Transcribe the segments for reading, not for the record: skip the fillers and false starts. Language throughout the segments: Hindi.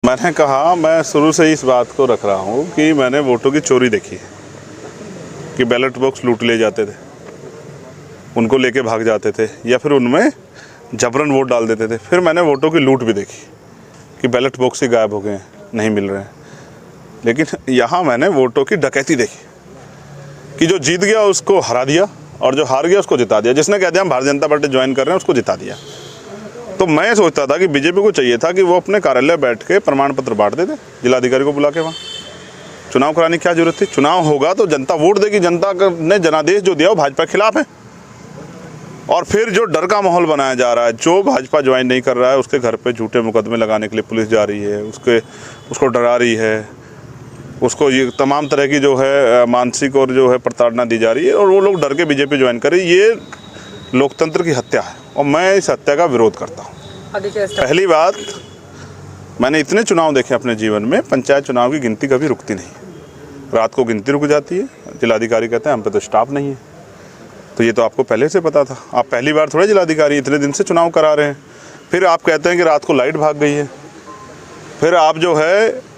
मैंने कहा, मैं शुरू से ही इस बात को रख रहा हूँ कि मैंने वोटों की चोरी देखी है, कि बैलेट बॉक्स लूट ले जाते थे, उनको लेके भाग जाते थे या फिर उनमें जबरन वोट डाल देते थे। फिर मैंने वोटों की लूट भी देखी कि बैलेट बॉक्स ही गायब हो गए हैं, नहीं मिल रहे हैं। लेकिन यहाँ मैंने वोटों की डकैती देखी कि जो जीत गया उसको हरा दिया और जो हार गया उसको जिता दिया। जिसने कह दिया हम भारतीय जनता पार्टी ज्वाइन कर रहे हैं उसको जिता दिया। तो मैं सोचता था कि बीजेपी को चाहिए था कि वो अपने कार्यालय बैठ के प्रमाण पत्र बांट देते, जिलाधिकारी को बुला के। वहाँ चुनाव कराने की क्या जरूरत थी? चुनाव होगा तो जनता वोट देगी। जनता ने जनादेश जो दिया वो भाजपा के खिलाफ है। और फिर जो डर का माहौल बनाया जा रहा है, जो भाजपा ज्वाइन नहीं कर रहा है उसके घर पे झूठे मुकदमे लगाने के लिए पुलिस जा रही है, उसको डरा रही है, उसको ये तमाम तरह की जो है मानसिक और जो है प्रताड़ना दी जा रही है, और वो लोग डर के बीजेपी ज्वाइन करें। ये लोकतंत्र की हत्या है और मैं इस हत्या का विरोध करता हूँ। पहली बात, मैंने इतने चुनाव देखे अपने जीवन में, पंचायत चुनाव की गिनती कभी रुकती नहीं। रात को गिनती रुक जाती है, जिलाधिकारी कहते हैं हम पे तो स्टाफ नहीं है। तो ये तो आपको पहले से पता था। आप पहली बार थोड़े जिलाधिकारी इतने दिन से चुनाव करा रहे हैं। फिर आप कहते हैं कि रात को लाइट भाग गई है, फिर आप जो है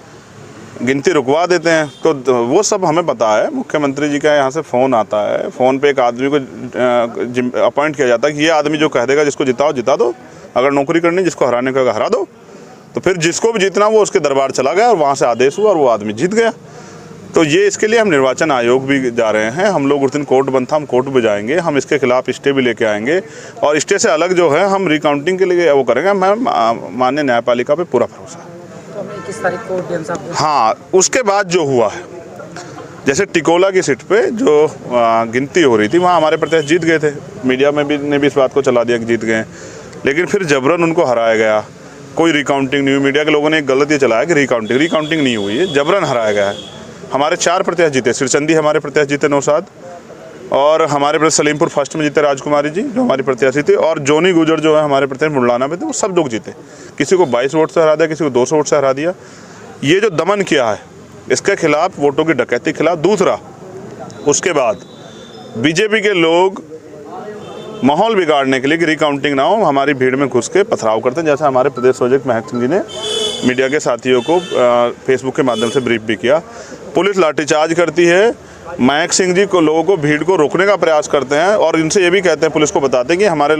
गिनती रुकवा देते हैं। तो वो सब हमें पता है। मुख्यमंत्री जी का यहाँ से फ़ोन आता है, फ़ोन पे एक आदमी को अपॉइंट किया जाता है कि ये आदमी जो कह देगा जिसको जिताओ जिता दो, अगर नौकरी करनी जिसको हराने का हरा दो। तो फिर जिसको भी जीतना वो उसके दरबार चला गया और वहाँ से आदेश हुआ और वो आदमी जीत गया। तो ये इसके लिए हम निर्वाचन आयोग भी जा रहे हैं। हम लोग उस दिन कोर्ट बंद था, हम कोर्ट भी जाएंगे, हम इसके खिलाफ स्टे भी लेके आएंगे और स्टे से अलग जो है हम रिकाउंटिंग के लिए वो करेंगे। मैं माननीय न्यायपालिका पे पूरा भरोसा है। तो हमें 21 तारीख को हाँ, उसके बाद जो हुआ है, जैसे टिकोला की सीट पे जो गिनती हो रही थी वहाँ हमारे प्रत्याशी जीत गए थे। मीडिया में भी ने भी इस बात को चला दिया कि जीत गए, लेकिन फिर जबरन उनको हराया गया। कोई रिकाउंटिंग नहीं हुई। मीडिया के लोगों ने एक गलत ये चलाया कि रिकाउंटिंग नहीं हुई है, जबरन हराया गया है। हमारे 4 प्रत्याशी जीते। सिरचंदी हमारे प्रत्याशी जीते नौशाद, और हमारे प्रत्याशी सलीमपुर फर्स्ट में जीते राजकुमारी जी जो हमारी प्रत्याशी थे, और जोनी गुजर जो है हमारे प्रत्याशी मुंडलाना में थे, वो सब लोग जीते। किसी को 22 वोट से हरा दिया, किसी को 200 वोट से हरा दिया। ये जो दमन किया है इसके खिलाफ, वोटों की डकैती के खिलाफ। दूसरा, उसके बाद बीजेपी के लोग माहौल बिगाड़ने के लिए कि रिकाउंटिंग ना हो, हमारी भीड़ में घुस के पथराव करते हैं। जैसा हमारे प्रदेश सचिव महक सिंह जी ने मीडिया के साथियों को फेसबुक के माध्यम से ब्रीफ भी किया। पुलिस लाठीचार्ज करती है। महक सिंह जी को लोगों को भीड़ को रोकने का प्रयास करते हैं और इनसे ये भी कहते हैं, पुलिस को बताते हैं कि हमारे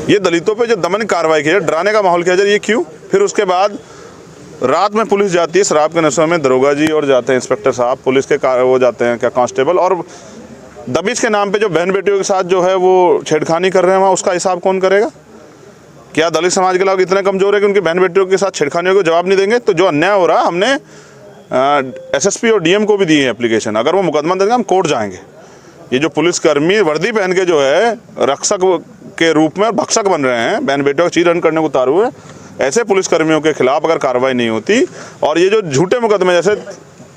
ये दलितों पे जो दमन कार्रवाई की है, डराने का माहौल किया जाए, ये क्यों? फिर उसके बाद रात में पुलिस जाती है शराब के नशे में, दरोगा जी और जाते हैं इंस्पेक्टर साहब, पुलिस के वो जाते हैं क्या कांस्टेबल, और दबिश के नाम पे जो बहन बेटियों के साथ जो है वो छेड़खानी कर रहे हैं वहाँ, उसका हिसाब कौन करेगा? क्या दलित समाज के लोग इतने कमज़ोर है कि उनकी बहन बेटियों के साथ छेड़खानियों को जवाब नहीं देंगे? तो जो अन्याय हो रहा है, हमने एसएसपी और डीएम को भी दी है एप्लीकेशन। अगर वो मुकदमा देंगे हम कोर्ट जाएंगे। ये जो पुलिसकर्मी वर्दी पहन के जो है रक्षक के रूप में भक्षक बन रहे हैं, बहन बेटियों का चीरहरण करने को उतारू हुए, ऐसे पुलिसकर्मियों के खिलाफ अगर कार्रवाई नहीं होती, और ये जो झूठे मुकदमे जैसे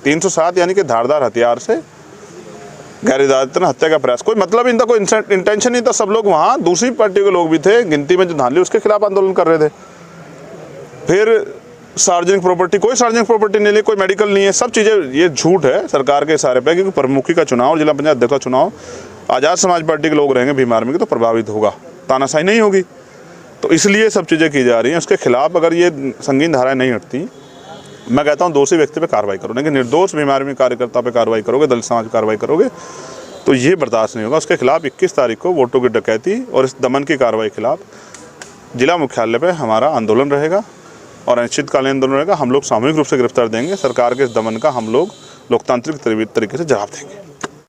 307 यानी कि धारदार हथियार से गैर इरादतन हत्या का प्रयास, कोई मतलब इनका कोई इंटेंशन नहीं था। सब लोग वहाँ, दूसरी पार्टी के लोग भी थे गिनती में जो धांधली, उसके खिलाफ आंदोलन कर रहे थे। फिर सार्वजनिक प्रॉपर्टी, कोई सार्वजनिक प्रॉपर्टी नहीं ली, कोई मेडिकल नहीं है, सब चीज़ें ये झूठ है सरकार के इशारे पे। क्योंकि प्रमुखी का चुनाव, जिला पंचायत अध्यक्ष का चुनाव, आज़ाद समाज पार्टी के लोग रहेंगे भीम आर्मी के, तो प्रभावित होगा, तानाशाही नहीं होगी। तो इसलिए सब चीज़ें की जा रही हैं। उसके खिलाफ अगर ये संगीन धाराएं नहीं हटती, मैं कहता हूँ दोषी व्यक्ति पे कार्रवाई करो, लेकिन निर्दोष भीम आर्मी कार्यकर्ता पे कार्रवाई करोगे, दलित समाज कार्रवाई करोगे, तो ये बर्दाश्त नहीं होगा। उसके खिलाफ 21 तारीख को वोटों की डकैती और इस दमन की कार्रवाई के खिलाफ जिला मुख्यालय पे हमारा आंदोलन रहेगा और अनिश्चितकालीन आंदोलन रहेगा। हम लोग सामूहिक रूप से गिरफ्तार देंगे। सरकार के इस दमन का हम लोग लोकतांत्रिक तरीके से जवाब देंगे।